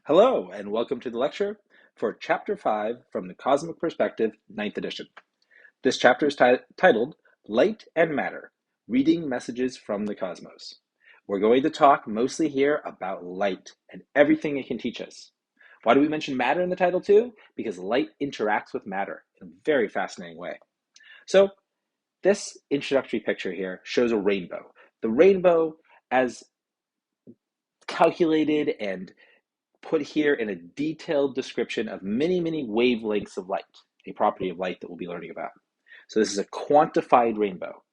Hello, and welcome to the lecture for Chapter 5 from the Cosmic Perspective, Ninth edition. This chapter is titled Light and Matter, Reading Messages from the Cosmos. We're going to talk mostly here about light and everything it can teach us. Why do we mention matter in the title too? Because light interacts with matter in a very fascinating way. So this introductory picture here shows a rainbow. The rainbow as calculated and put here in a detailed description of many, many wavelengths of light, a property of light that we'll be learning about. So this is a quantified rainbow.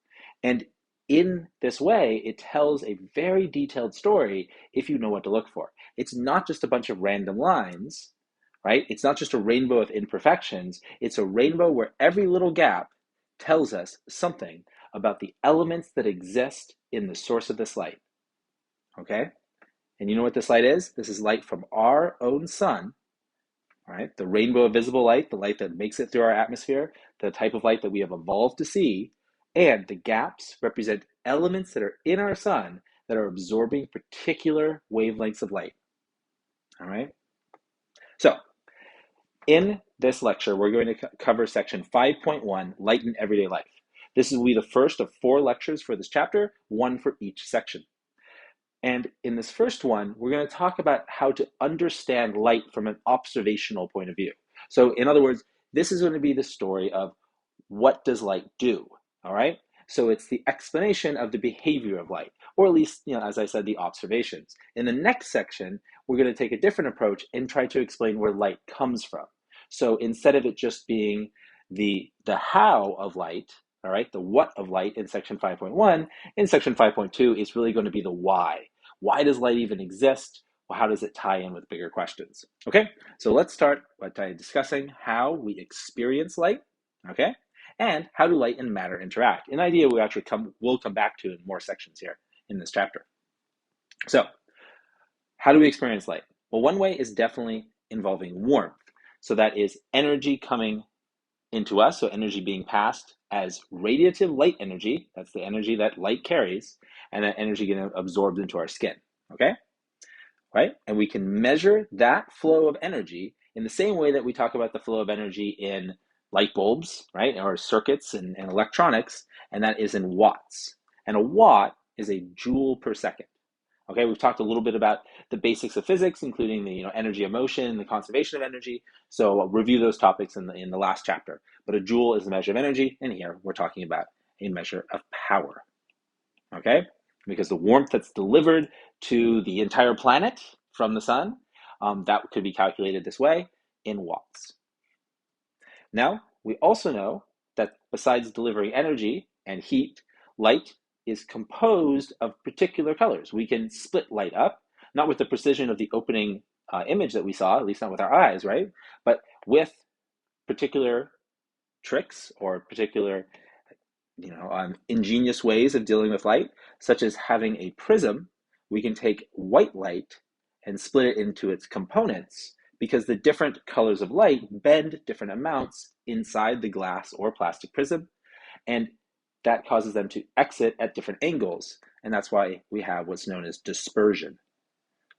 And in this way, it tells a very detailed story if you know what to look for. It's not just a bunch of random lines, right? It's not just a rainbow of imperfections. It's a rainbow where every little gap tells us something about the elements that exist in the source of this light, okay? And you know what this light is? This is light from our own sun, all right? The rainbow of visible light, the light that makes it through our atmosphere, the type of light that we have evolved to see, and the gaps represent elements that are in our sun that are absorbing particular wavelengths of light, all right? So, in this lecture, we're going to cover section 5.1, Light in Everyday Life. This will be the first of 4 lectures for this chapter, one for each section. And in this first one, we're going to talk about how to understand light from an observational point of view. So in other words, this is going to be the story of what does light do, all right? So it's the explanation of the behavior of light, or at least, as I said, the observations. In the next section, we're going to take a different approach and try to explain where light comes from. So instead of it just being the how of light, all right, the what of light in section 5.1, in section 5.2, it's really going to be the why. Why does light even exist? Well, how does it tie in with bigger questions? Okay, so let's start by discussing how we experience light, okay, and how do light and matter interact? An idea we'll come back to in more sections here in this chapter. So, how do we experience light? Well, one way is definitely involving warmth. So that is energy coming into us, so energy being passed as radiative light energy, that's the energy that light carries, and that energy getting absorbed into our skin, okay? Right? And we can measure that flow of energy in the same way that we talk about the flow of energy in light bulbs, right, or circuits and electronics, and that is in watts. And a watt is a joule per second. Okay, we've talked a little bit about the basics of physics, including the energy of motion, the conservation of energy. So I'll review those topics in the last chapter. But a joule is a measure of energy, and here we're talking about a measure of power. Okay, because the warmth that's delivered to the entire planet from the sun, that could be calculated this way in watts. Now, we also know that besides delivering energy and heat, light is composed of particular colors. We can split light up, not with the precision of the opening image that we saw, at least not with our eyes, right? But with particular tricks or particular ingenious ways of dealing with light, such as having a prism. We can take white light and split it into its components because the different colors of light bend different amounts inside the glass or plastic prism, and that causes them to exit at different angles, and that's why we have what's known as dispersion,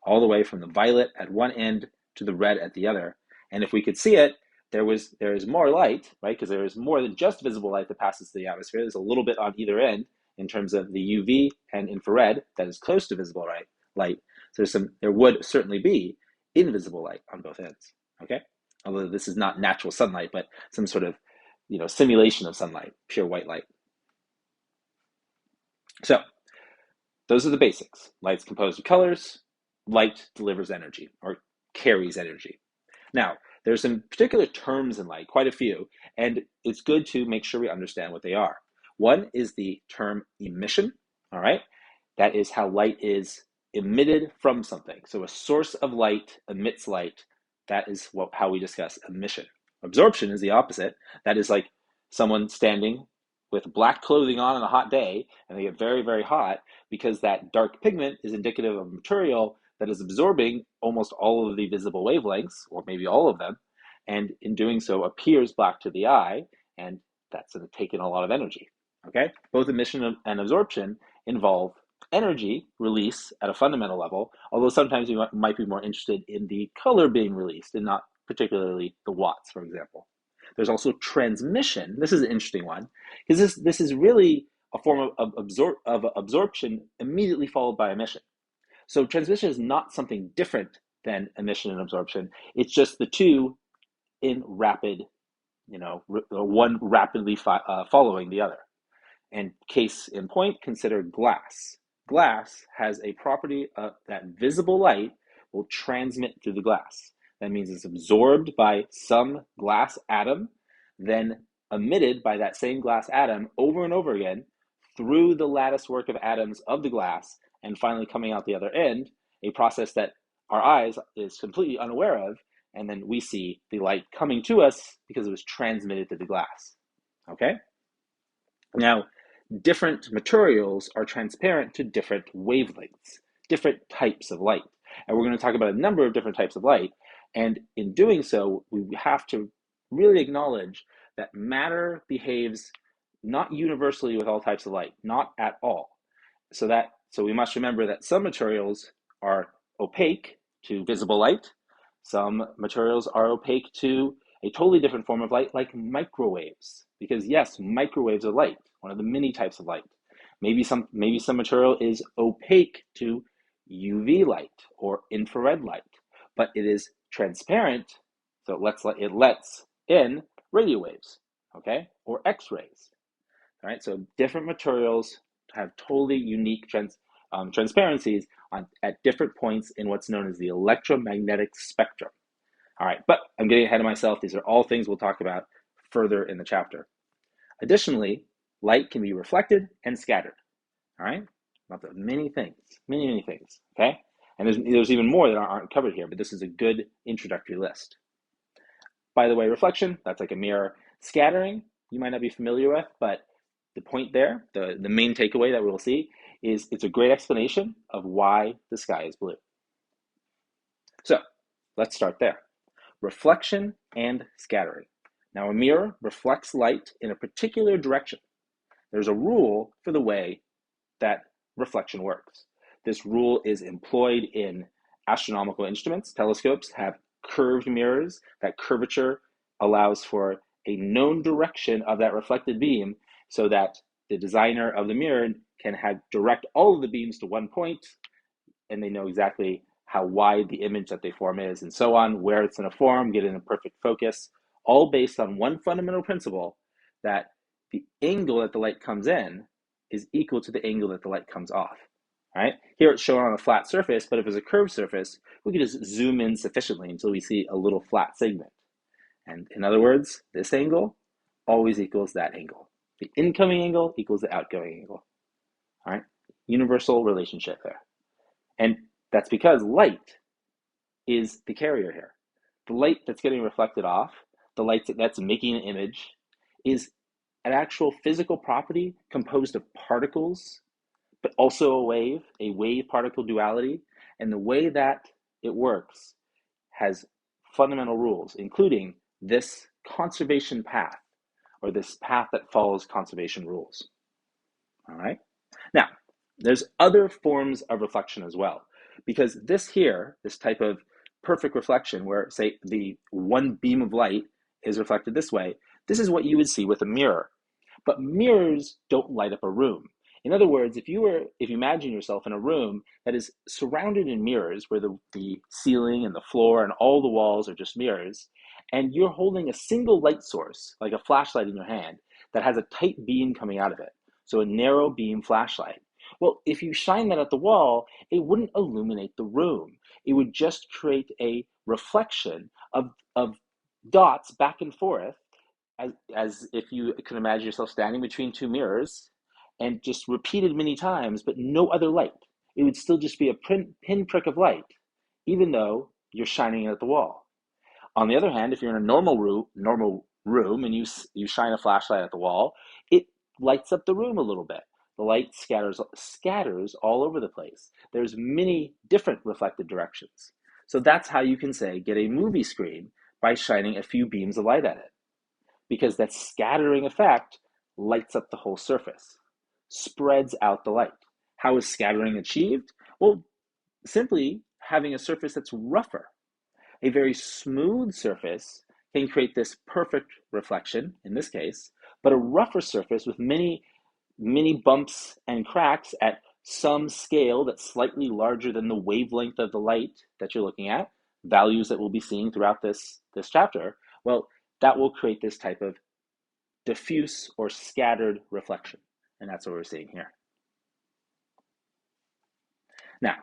all the way from the violet at one end to the red at the other. And if we could see it, there is more light, right? Because there is more than just visible light that passes through the atmosphere. There's a little bit on either end in terms of the UV and infrared that is close to visible light. So there would certainly be invisible light on both ends, okay? Although this is not natural sunlight, but some sort of simulation of sunlight, pure white light. So those are the basics. Light's composed of colors. Light delivers energy or carries energy. Now, there's some particular terms in light, quite a few, and it's good to make sure we understand what they are. One is the term emission, all right? That is how light is emitted from something. So a source of light emits light. That is how we discuss emission. Absorption is the opposite. That is like someone standing with black clothing on a hot day, and they get very, very hot because that dark pigment is indicative of material that is absorbing almost all of the visible wavelengths, or maybe all of them, and in doing so appears black to the eye, and that's going to take in a lot of energy, okay? Both emission and absorption involve energy release at a fundamental level, although sometimes you might be more interested in the color being released and not particularly the watts, for example. There's also transmission. This is an interesting one because this is really a form of absorption immediately followed by emission. So transmission is not something different than emission and absorption. It's just the two in rapid, one rapidly following the other. And case in point, consider glass. Glass has a property that visible light will transmit through the glass. That means it's absorbed by some glass atom, then emitted by that same glass atom over and over again through the lattice work of atoms of the glass, and finally coming out the other end, a process that our eyes is completely unaware of, and then we see the light coming to us because it was transmitted through the glass. Okay? Now, different materials are transparent to different wavelengths, different types of light. And we're going to talk about a number of different types of light. And in doing so, we have to really acknowledge that matter behaves not universally with all types of light, not at all. So we must remember that some materials are opaque to visible light. Some materials are opaque to a totally different form of light, like microwaves. Because yes, microwaves are light, one of the many types of light. Maybe some material is opaque to UV light or infrared light, but it is transparent, so it lets in radio waves, okay, or X-rays. All right, so different materials have totally unique transparencies at different points in what's known as the electromagnetic spectrum. All right, but I'm getting ahead of myself. These are all things we'll talk about further in the chapter. Additionally, light can be reflected and scattered. All right, about the many things, many things. Okay, and there's even more that aren't covered here, but this is a good introductory list. By the way, reflection, that's like a mirror. Scattering, you might not be familiar with, but the point there, the main takeaway that we'll see is it's a great explanation of why the sky is blue. So let's start there. Reflection and scattering. Now, a mirror reflects light in a particular direction. There's a rule for the way that reflection works. This rule is employed in astronomical instruments. Telescopes have curved mirrors. That curvature allows for a known direction of that reflected beam so that the designer of the mirror can direct all of the beams to one point, and they know exactly how wide the image that they form is, and so on, where it's going to form, get in a perfect focus, all based on one fundamental principle, that the angle that the light comes in is equal to the angle that the light comes off. All right? Here it's shown on a flat surface, but if it's a curved surface, we can just zoom in sufficiently until we see a little flat segment. And in other words, this angle always equals that angle. The incoming angle equals the outgoing angle. All right? Universal relationship there. And that's because light is the carrier here. The light that's getting reflected off, the light that's making an image, is an actual physical property composed of particles, but also a wave-particle duality. And the way that it works has fundamental rules, including this conservation path, or this path that follows conservation rules. All right? Now, there's other forms of reflection as well, because this type of perfect reflection where, say, the one beam of light is reflected this way, this is what you would see with a mirror. But mirrors don't light up a room. In other words, if you imagine yourself in a room that is surrounded in mirrors, where the ceiling and the floor and all the walls are just mirrors, and you're holding a single light source, like a flashlight in your hand, that has a tight beam coming out of it, so a narrow beam flashlight. Well, if you shine that at the wall, it wouldn't illuminate the room. It would just create a reflection of dots back and forth, as if you could imagine yourself standing between two mirrors, and just repeated many times, but no other light. It would still just be a pinprick of light, even though you're shining it at the wall. On the other hand, if you're in a normal room and you shine a flashlight at the wall, it lights up the room a little bit. The light scatters all over the place. There's many different reflected directions. So that's how you can say get a movie screen by shining a few beams of light at it, because that scattering effect lights up the whole surface, spreads out the light. How is scattering achieved? Well, simply having a surface that's rougher. A very smooth surface can create this perfect reflection, in this case, but a rougher surface with many bumps and cracks at some scale that's slightly larger than the wavelength of the light that you're looking at, values that we'll be seeing throughout this chapter, well, that will create this type of diffuse or scattered reflection. And that's what we're seeing here. Now,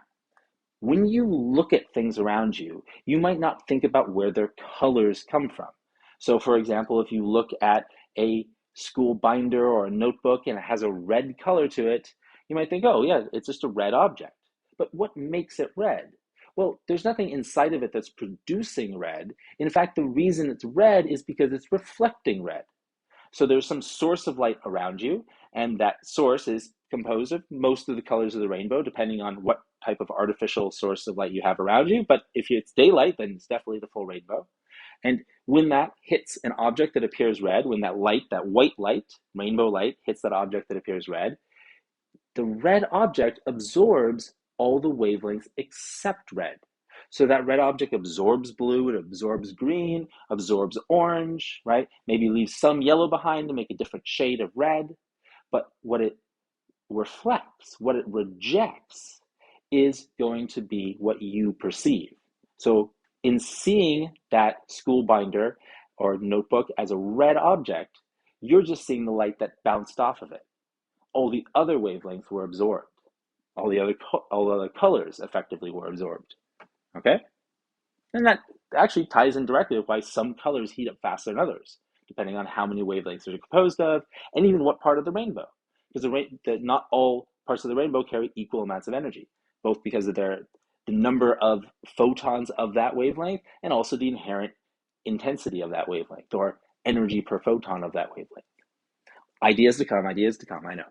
when you look at things around you, you might not think about where their colors come from. So for example, if you look at a school binder or a notebook and it has a red color to it, you might think, oh yeah, it's just a red object. But what makes it red? Well, there's nothing inside of it that's producing red. In fact, the reason it's red is because it's reflecting red. So there's some source of light around you, and that source is composed of most of the colors of the rainbow, depending on what type of artificial source of light you have around you. But if it's daylight, then it's definitely the full rainbow. And when that hits an object that appears red, when that light, that white light, rainbow light, hits that object that appears red, the red object absorbs all the wavelengths except red. So that red object absorbs blue, it absorbs green, absorbs orange, right? Maybe leaves some yellow behind to make a different shade of red. But what it reflects, what it rejects, is going to be what you perceive. So in seeing that school binder or notebook as a red object, you're just seeing the light that bounced off of it. All the other wavelengths were absorbed. All the other colors effectively were absorbed. Okay? And that actually ties in directly with why some colors heat up faster than others, depending on how many wavelengths they're composed of, and even what part of the rainbow. Because not all parts of the rainbow carry equal amounts of energy, both because of the number of photons of that wavelength and also the inherent intensity of that wavelength, or energy per photon of that wavelength. Ideas to come, I know.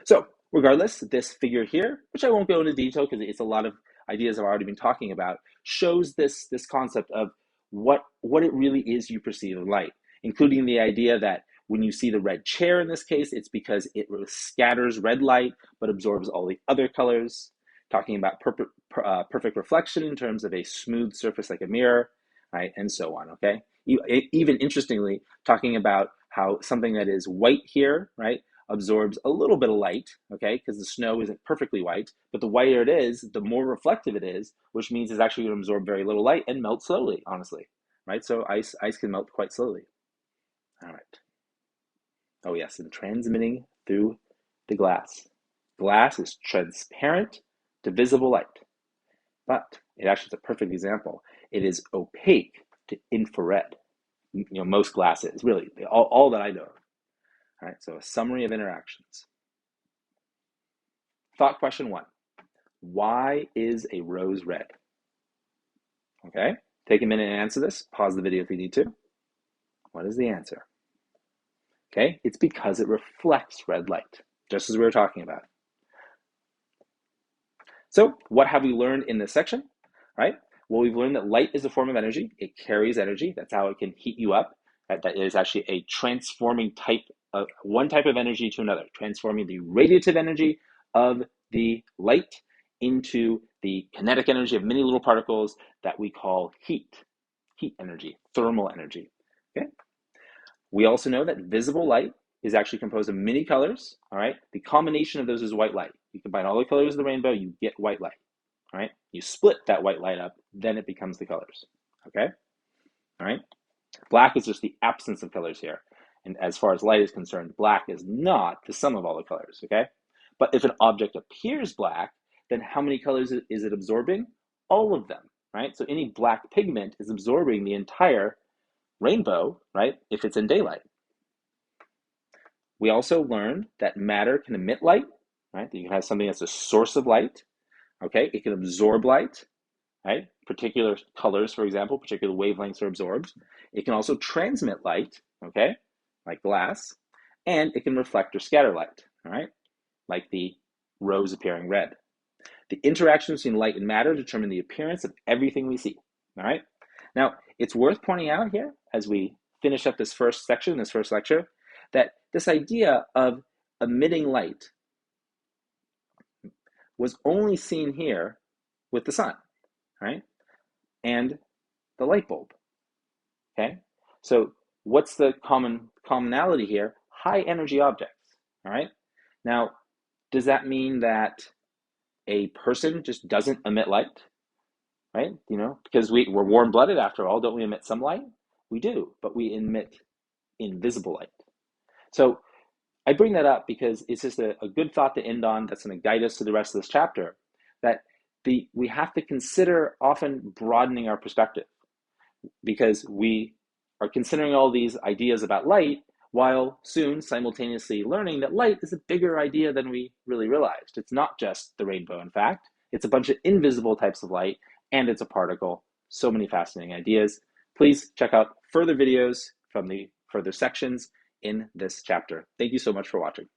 So regardless, this figure here, which I won't go into detail because it's a lot of ideas I've already been talking about, shows this concept of what it really is you perceive in light, including the idea that when you see the red chair in this case, it's because it scatters red light but absorbs all the other colors, talking about perfect reflection in terms of a smooth surface like a mirror, right, and so on, okay? Even interestingly, talking about how something that is white here, right, absorbs a little bit of light, okay, because the snow isn't perfectly white, but the whiter it is, the more reflective it is, which means it's actually going to absorb very little light and melt slowly, honestly, right? So ice can melt quite slowly. All right. Oh yes, and transmitting through the glass. Glass is transparent to visible light, but it actually is a perfect example. It is opaque to infrared. Most glass is, really, all that I know of. All right, so a summary of interactions. Thought question 1. Why is a rose red? Okay, take a minute and answer this. Pause the video if you need to. What is the answer? Okay, it's because it reflects red light, just as we were talking about. So what have we learned in this section, right? Well, we've learned that light is a form of energy. It carries energy. That's how it can heat you up. That is actually a transforming type of one type of energy to another, transforming the radiative energy of the light into the kinetic energy of many little particles that we call heat energy, thermal energy, okay? We also know that visible light is actually composed of many colors, all right? The combination of those is white light. You combine all the colors of the rainbow, you get white light, all right? You split that white light up, then it becomes the colors, okay? All right? Black is just the absence of colors here. And as far as light is concerned, black is not the sum of all the colors, okay? But if an object appears black, then how many colors is it absorbing? All of them, right? So any black pigment is absorbing the entire rainbow, right, if it's in daylight. We also learned that matter can emit light, right? You can have something that's a source of light, okay? It can absorb light, right? Particular colors, for example, particular wavelengths are absorbed. It can also transmit light, okay, like glass, and it can reflect or scatter light, all right, like the rose appearing red. The interactions between light and matter determine the appearance of everything we see, all right? Now, it's worth pointing out here, as we finish up this first section, this first lecture, that this idea of emitting light was only seen here with the sun, right? And the light bulb, okay? So what's the commonality here? High energy objects, all right? Now, does that mean that a person just doesn't emit light, right? Because we're warm-blooded after all, don't we emit some light? We do, but we emit invisible light. So I bring that up because it's just a good thought to end on that's going to guide us to the rest of this chapter, that we have to consider often broadening our perspective, because we are considering all these ideas about light while soon simultaneously learning that light is a bigger idea than we really realized. It's not just the rainbow, in fact. It's a bunch of invisible types of light, and it's a particle. So many fascinating ideas. Please check out further videos from the further sections in this chapter. Thank you so much for watching.